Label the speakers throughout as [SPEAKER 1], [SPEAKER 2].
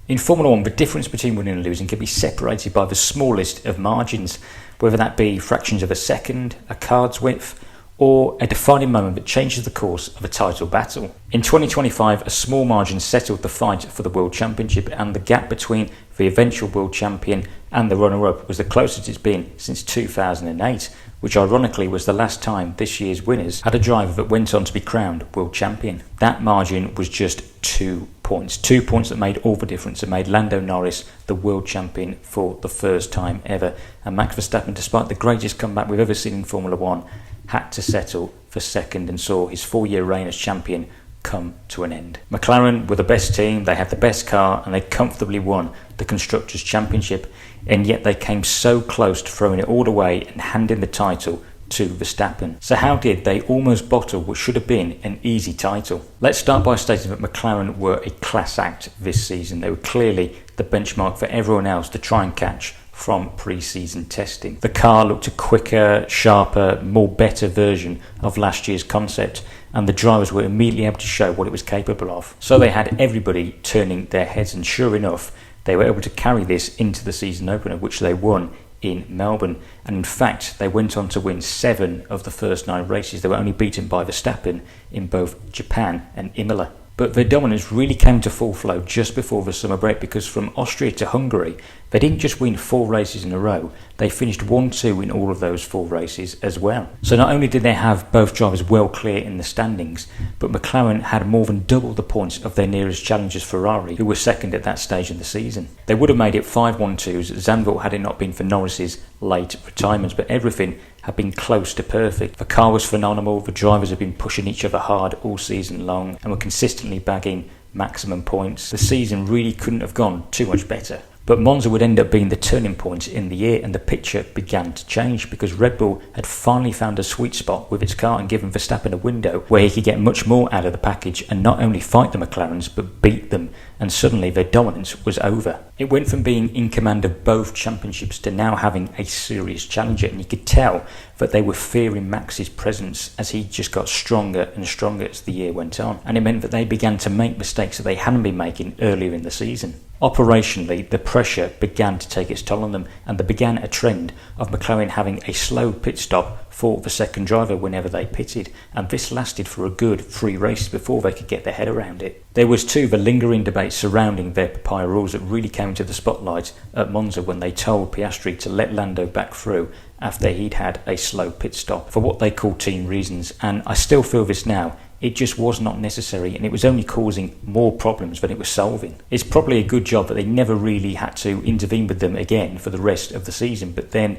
[SPEAKER 1] In Formula 1, the difference between winning and losing can be separated by the smallest of margins, whether that be fractions of a second, a card's width, or a defining moment that changes the course of a title battle. In 2025, a small margin settled the fight for the World Championship, and the gap between the eventual World Champion and the runner-up was the closest it's been since 2008, which ironically was the last time this year's winners had a driver that went on to be crowned World Champion. That margin was just 2 points. 2 points that made all the difference. It made Lando Norris the World Champion for the first time ever. And Max Verstappen, despite the greatest comeback we've ever seen in Formula 1, had to settle for second and saw his 4-year reign as champion come to an end. McLaren were the best team, they had the best car, and they comfortably won the Constructors' Championship, and yet they came so close to throwing it all away and handing the title to Verstappen. So how did they almost bottle what should have been an easy title? Let's start by stating that McLaren were a class act this season. They were clearly the benchmark for everyone else to try and catch from pre-season testing. The car looked a quicker, sharper, more better version of last year's concept, and the drivers were immediately able to show what it was capable of. So they had everybody turning their heads, and sure enough, they were able to carry this into the season opener, which they won in Melbourne. And in fact, they went on to win 7 of the first 9 races. They were only beaten by Verstappen in both Japan and Imola. But their dominance really came to full flow just before the summer break, because from Austria to Hungary, they didn't just win 4 races in a row, they finished 1-2 in all of those 4 races as well. So not only did they have both drivers well clear in the standings, but McLaren had more than double the points of their nearest challengers Ferrari, who were second at that stage of the season. They would have made it 5-1-2s at Zandvoort had it not been for Norris's late retirement, but everything had been close to perfect. The car was phenomenal, the drivers had been pushing each other hard all season long and were consistently bagging maximum points. The season really couldn't have gone too much better. But Monza would end up being the turning point in the year, and the picture began to change because Red Bull had finally found a sweet spot with its car and given Verstappen a window where he could get much more out of the package and not only fight the McLarens but beat them, and suddenly their dominance was over. It went from being in command of both championships to now having a serious challenger, and you could tell that they were fearing Max's presence as he just got stronger and stronger as the year went on, and it meant that they began to make mistakes that they hadn't been making earlier in the season. Operationally, the pressure began to take its toll on them, and there began a trend of McLaren having a slow pit stop for the second driver whenever they pitted, and this lasted for a good 3 races before they could get their head around it. There was too the lingering debate surrounding their papaya rules that really came into the spotlight at Monza when they told Piastri to let Lando back through after he'd had a slow pit stop for what they call team reasons, and I still feel this now. It just was not necessary, and it was only causing more problems than it was solving. It's probably a good job that they never really had to intervene with them again for the rest of the season, but then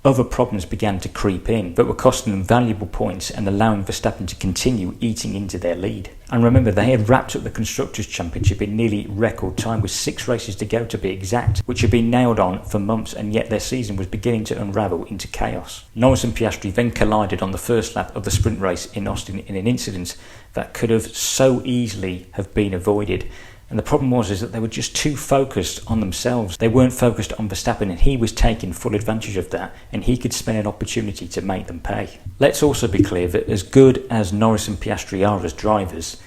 [SPEAKER 1] other problems began to creep in that were costing them valuable points and allowing Verstappen to continue eating into their lead. And remember, they had wrapped up the Constructors' Championship in nearly record time with 6 races to go to be exact, which had been nailed on for months, and yet their season was beginning to unravel into chaos. Norris and Piastri then collided on the first lap of the sprint race in Austin in an incident that could have so easily have been avoided. And the problem was that they were just too focused on themselves. They weren't focused on Verstappen, and he was taking full advantage of that, and he could spend an opportunity to make them pay. Let's also be clear that as good as Norris and Piastri are as drivers,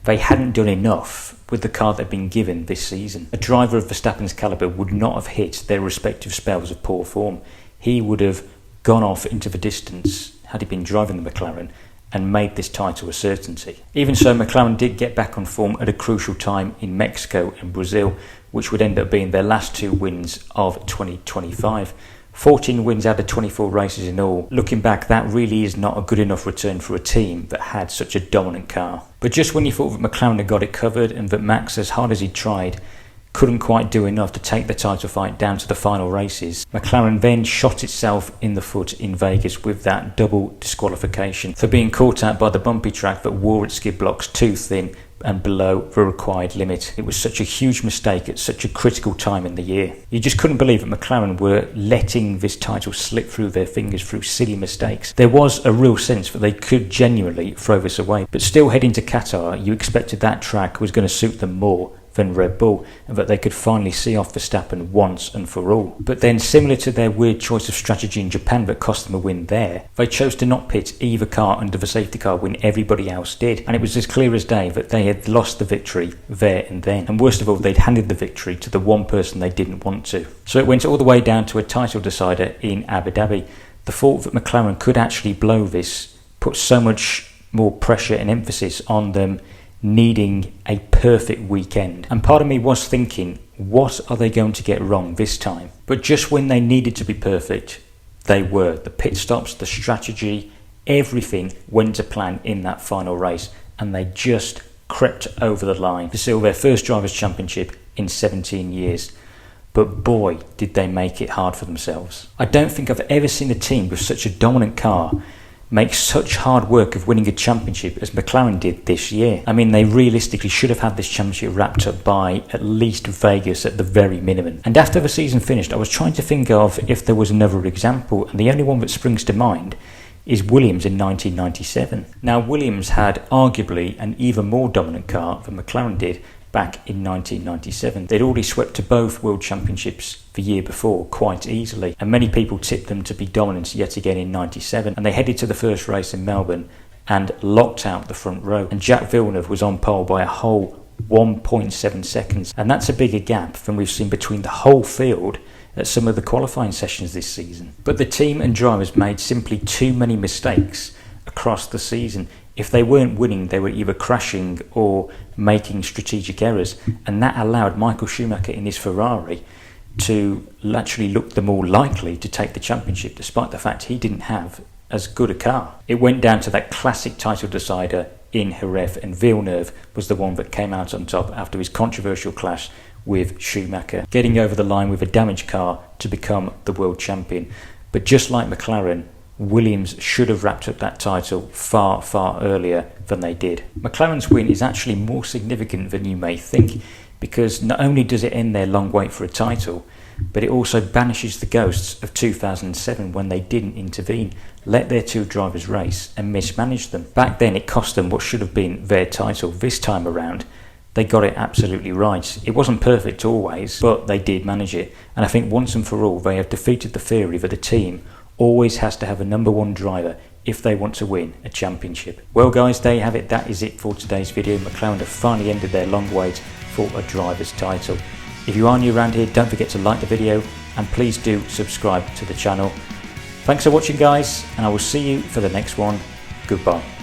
[SPEAKER 1] they hadn't done enough with the car they'd been given this season. A driver of Verstappen's calibre would not have hit their respective spells of poor form. He would have gone off into the distance had he been driving the McLaren and made this title a certainty. Even so, McLaren did get back on form at a crucial time in Mexico and Brazil, which would end up being their last 2 wins of 2025. 14 wins out of 24 races in all. Looking back, that really is not a good enough return for a team that had such a dominant car. But just when you thought that McLaren had got it covered and that Max, as hard as he tried, couldn't quite do enough to take the title fight down to the final races, McLaren then shot itself in the foot in Vegas with that double disqualification for being caught out by the bumpy track that wore its skid blocks too thin and below the required limit. It was such a huge mistake at such a critical time in the year. You just couldn't believe that McLaren were letting this title slip through their fingers through silly mistakes. There was a real sense that they could genuinely throw this away, but still heading to Qatar, you expected that track was going to suit them more than Red Bull, and that they could finally see off Verstappen once and for all. But then, similar to their weird choice of strategy in Japan that cost them a win there, they chose to not pit either car under the safety car when everybody else did, and it was as clear as day that they had lost the victory there and then, and worst of all, they'd handed the victory to the one person they didn't want to. So it went all the way down to a title decider in Abu Dhabi. The thought that McLaren could actually blow this put so much more pressure and emphasis on them needing a perfect weekend. And part of me was thinking, what are they going to get wrong this time? But just when they needed to be perfect, they were. The pit stops, the strategy, everything went to plan in that final race, and they just crept over the line to seal their first Drivers' Championship in 17 years. But boy, did they make it hard for themselves. I don't think I've ever seen a team with such a dominant car make such hard work of winning a championship as McLaren did this year. I mean, they realistically should have had this championship wrapped up by at least Vegas at the very minimum. And after the season finished, I was trying to think of if there was another example, and the only one that springs to mind is Williams in 1997. Now, Williams had arguably an even more dominant car than McLaren did back in 1997. They'd already swept to both World Championships the year before quite easily, and many people tipped them to be dominant yet again in 97, and they headed to the first race in Melbourne and locked out the front row, and Jacques Villeneuve was on pole by a whole 1.7 seconds, and that's a bigger gap than we've seen between the whole field at some of the qualifying sessions this season. But the team and drivers made simply too many mistakes across the season. If they weren't winning, they were either crashing or making strategic errors, and that allowed Michael Schumacher in his Ferrari to actually look the more likely to take the championship, despite the fact he didn't have as good a car. It went down to that classic title decider in Jerez, and Villeneuve was the one that came out on top after his controversial clash with Schumacher, getting over the line with a damaged car to become the world champion. But just like McLaren, Williams should have wrapped up that title far, far earlier than they did. McLaren's win is actually more significant than you may think, because not only does it end their long wait for a title, but it also banishes the ghosts of 2007 when they didn't intervene, let their two drivers race and mismanaged them. Back then it cost them what should have been their title. This time around, they got it absolutely right. It wasn't perfect always, but they did manage it. And I think once and for all, they have defeated the theory that a team always has to have a number one driver if they want to win a championship. Well guys, there you have it. That is it for today's video. McLaren have finally ended their long wait for a driver's title. If you are new around here, don't forget to like the video, and please do subscribe to the channel. Thanks for watching guys, and I will see you for the next one. Goodbye.